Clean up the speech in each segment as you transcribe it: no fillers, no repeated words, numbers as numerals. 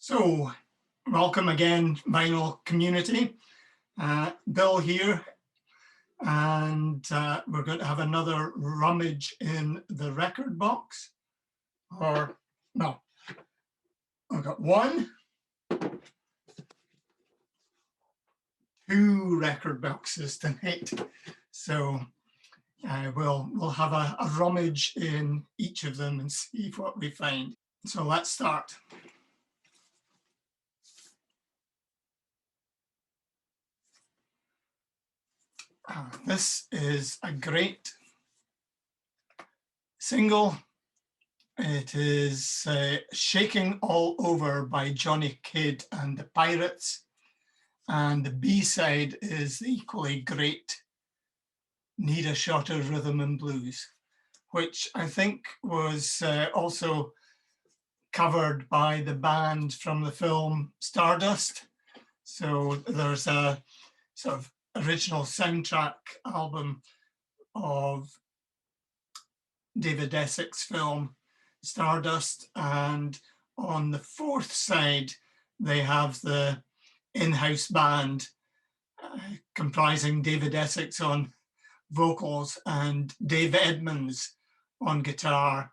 So, welcome again, vinyl community. Bill here, and we're going to have another rummage in the record box. Or, no, I've got two record boxes tonight. So, we'll have a rummage in each of them and see what we find. So, let's start. This is a great single. It is Shaking All Over by Johnny Kidd and the Pirates. And the B-side is the equally great Need a Shot of Rhythm and Blues, which I think was also covered by the band from the film Stardust. So there's a sort of original soundtrack album of David Essex's film Stardust, and on the fourth side they have the in-house band comprising David Essex on vocals and Dave Edmonds on guitar.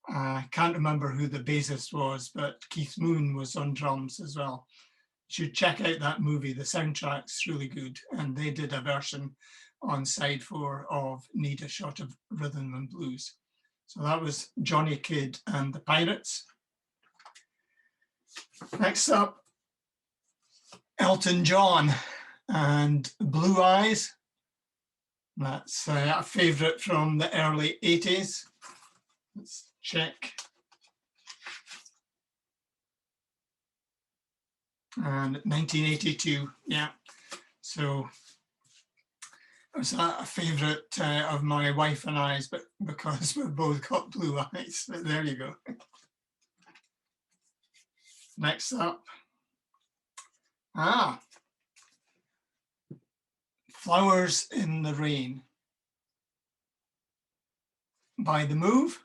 I can't remember who the bassist was, but Keith Moon was on drums as well. You should check out that movie. The soundtrack's really good, and they did a version on side 4 of Need a Shot of Rhythm and Blues. So that was Johnny Kidd and the Pirates. Next up, Elton John and Blue Eyes. That's a favorite from the early 80s. Let's check. And 1982, yeah. So it was a favorite of my wife and I's, but because we've both got blue eyes, but there you go. Next up, Flowers in the Rain by The Move.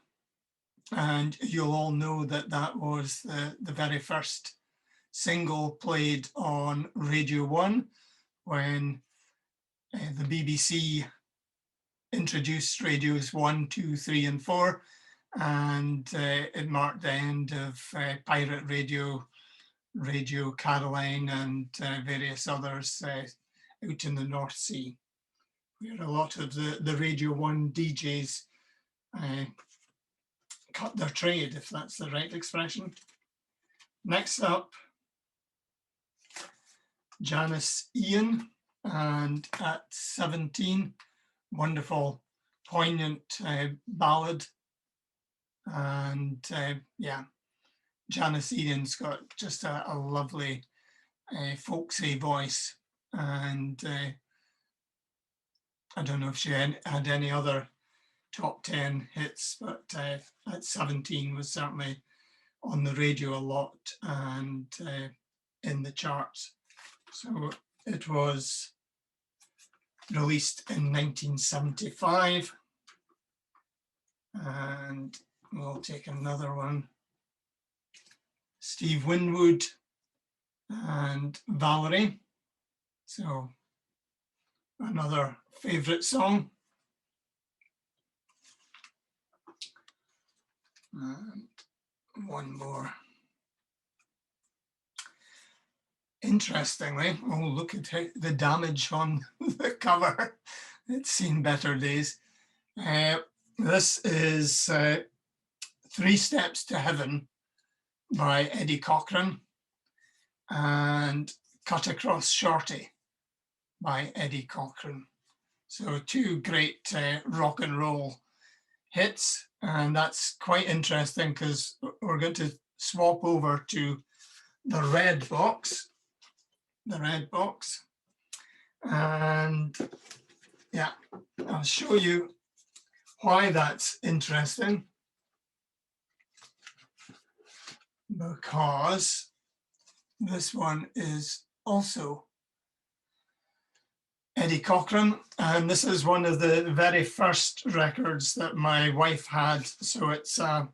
And you'll all know that that was the very first single played on Radio 1 when the BBC introduced radios 1, 2, 3, and 4, and it marked the end of pirate radio, Radio Caroline, and various others out in the North Sea, where a lot of the Radio 1 DJs cut their trade, if that's the right expression. Next up, Janice Ian, and At 17, wonderful, poignant ballad. And yeah, Janice Ian's got just a lovely folksy voice, and I don't know if she had any other top 10 hits, but At 17 was certainly on the radio a lot and in the charts. So it was released in 1975. And we'll take another one. Steve Winwood and Valerie. So another favorite song. And one more. Interestingly, oh, look at the damage on the cover. It's seen better days. This is 3 Steps to Heaven by Eddie Cochran and Cut Across Shorty by Eddie Cochran. So 2 great rock and roll hits, and that's quite interesting because we're going to swap over to the red box. And yeah, I'll show you why that's interesting. Because this one is also Eddie Cochran, and this is one of the very first records that my wife had. So it's an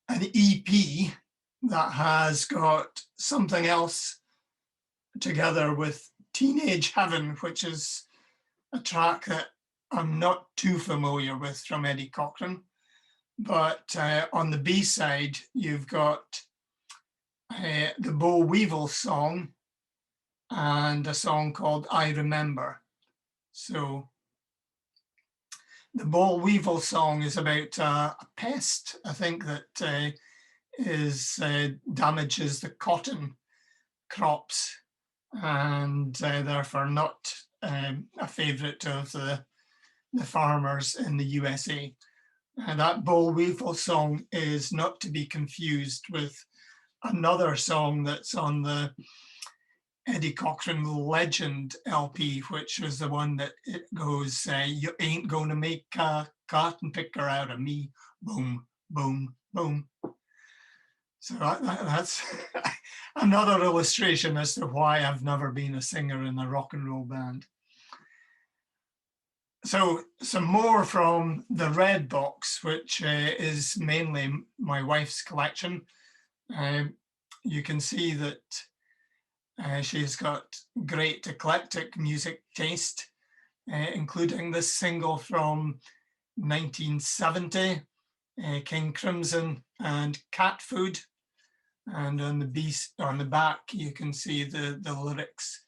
EP that has got Something Else together with Teenage Heaven, which is a track that I'm not too familiar with from Eddie Cochran. But on the B side, you've got the Bo Weevil song and a song called I Remember. So the Bo Weevil song is about a pest, I think, that damages the cotton crops and therefore not a favourite of the farmers in the USA. That Bo Weevil song is not to be confused with another song that's on the Eddie Cochran Legend LP, which was the one that it goes, you ain't gonna make a cotton picker out of me, boom, boom, boom. So that's another illustration as to why I've never been a singer in a rock and roll band. So some more from the red box, which is mainly my wife's collection. You can see that she's got great eclectic music taste, including this single from 1970, King Crimson and Cat Food. And on the back, you can see the lyrics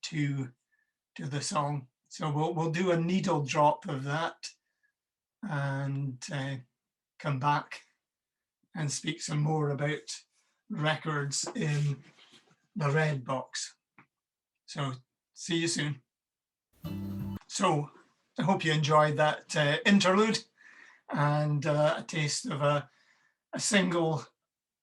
to the song. So we'll do a needle drop of that and come back and speak some more about records in the red box. So see you soon. So I hope you enjoyed that interlude and a taste of a single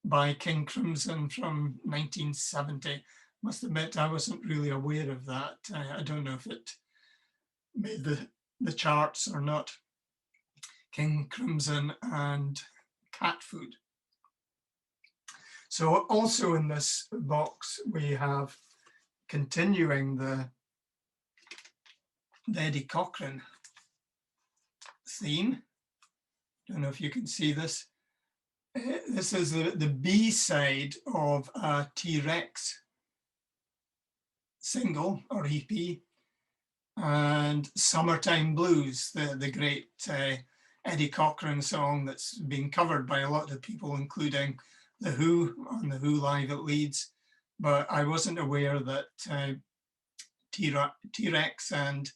by King Crimson from 1970. Must admit, I wasn't really aware of that. I don't know if it made the charts or not. King Crimson and Cat Food. So also in this box, we have continuing the Eddie Cochran theme. Don't know if you can see this. This is the B side of a T-Rex single or EP, and Summertime Blues, the great Eddie Cochran song that's been covered by a lot of people, including The Who on The Who Live at Leeds. But I wasn't aware that T-Rex and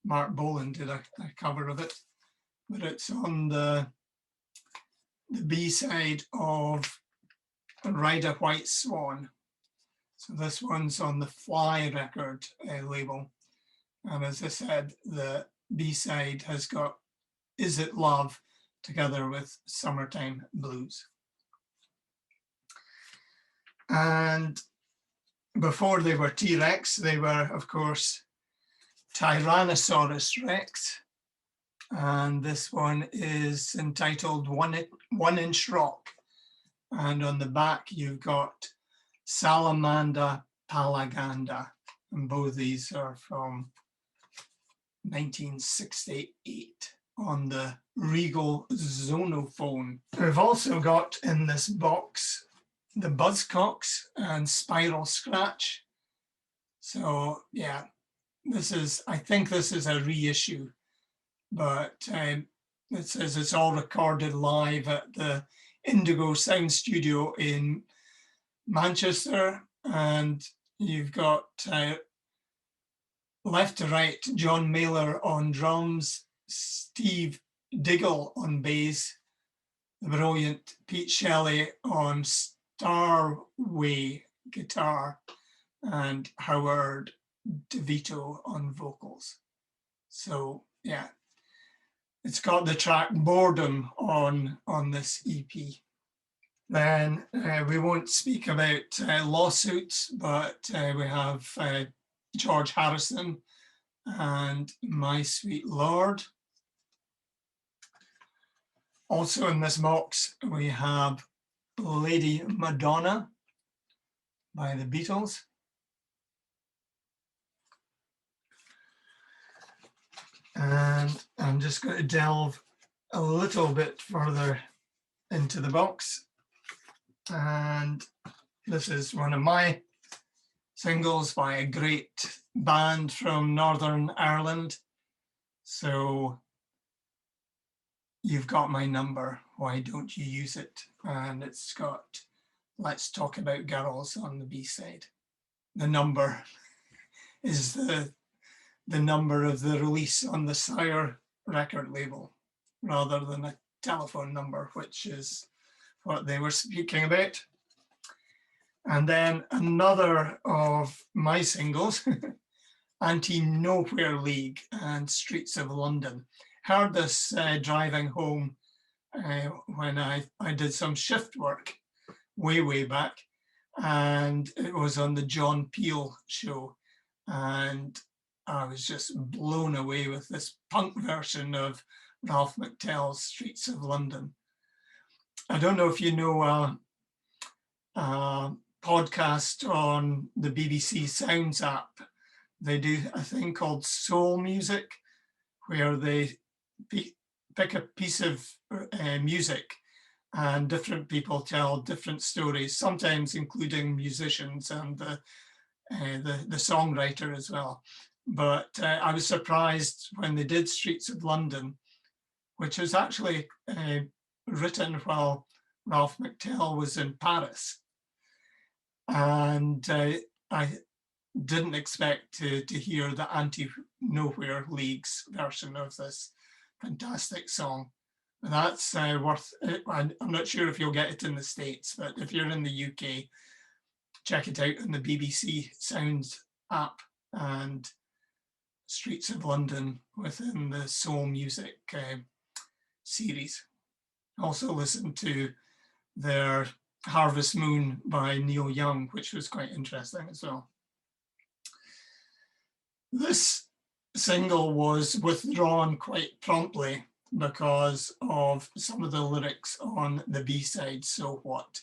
Mark Bolan did a cover of it. But it's on the B side of Ride a White Swan. So this one's on the Fly record label. And as I said, the B side has got Is It Love together with Summertime Blues. And before they were T-Rex, they were, of course, Tyrannosaurus Rex. And this one is entitled One Inch Rock. And on the back, you've got Salamander Palaganda. And both these are from 1968 on the Regal Zonophone. We've also got in this box the Buzzcocks and Spiral Scratch. So yeah, I think this is a reissue, but it says it's all recorded live at the Indigo Sound Studio in Manchester, and you've got left to right, John Mailer on drums, Steve Diggle on bass, the brilliant Pete Shelley on Starway guitar, and Howard DeVito on vocals. So yeah, it's got the track Boredom on this EP. Then we won't speak about lawsuits, but we have George Harrison and My Sweet Lord. Also in this box, we have Lady Madonna by the Beatles. And I'm just going to delve a little bit further into the box. And this is one of my singles by a great band from Northern Ireland. So you've got my number, why don't you use it? And it's got Let's Talk About Girls on the B-side. The number is the number of the release on the Sire record label, rather than a telephone number, which is what they were speaking about. And then another of my singles, Anti-Nowhere League and Streets of London. Heard this driving home when I did some shift work way back, and it was on the John Peel show, and I was just blown away with this punk version of Ralph McTell's Streets of London. I don't know if you know a podcast on the BBC Sounds app. They do a thing called soul music, where they pick a piece of music and different people tell different stories, sometimes including musicians and the songwriter as well. But I was surprised when they did Streets of London, which was actually written while Ralph McTell was in Paris. And I didn't expect to hear the Anti-Nowhere League's version of this fantastic song. That's worth it. I'm not sure if you'll get it in the States, but if you're in the UK, check it out on the BBC Sounds app and Streets of London within the soul music series. Also listen to their Harvest Moon by Neil Young, which was quite interesting as well. This single was withdrawn quite promptly because of some of the lyrics on the B-side, So What?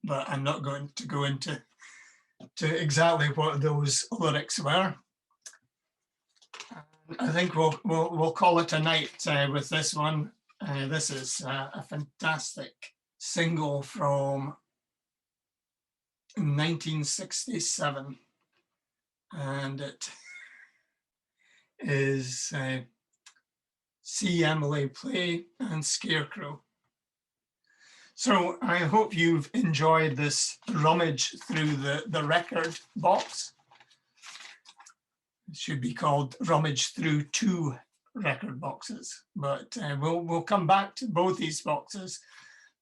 But I'm not going to go into exactly what those lyrics were. I think we'll call it a night with this one. This is a fantastic single from 1967, and it is See Emily Play and Scarecrow. So I hope you've enjoyed this rummage through the record box. It should be called Rummage Through 2 record boxes, but we'll come back to both these boxes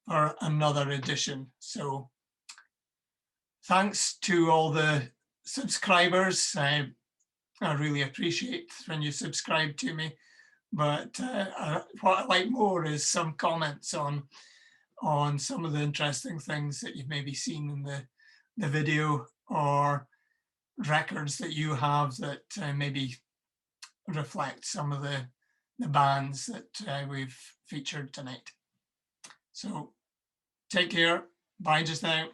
for another edition. So thanks to all the subscribers. I really appreciate when you subscribe to me, but what I like more is some comments on some of the interesting things that you've maybe seen in the video, or records that you have that maybe reflect some of the bands that we've featured tonight. So take care. Bye just now.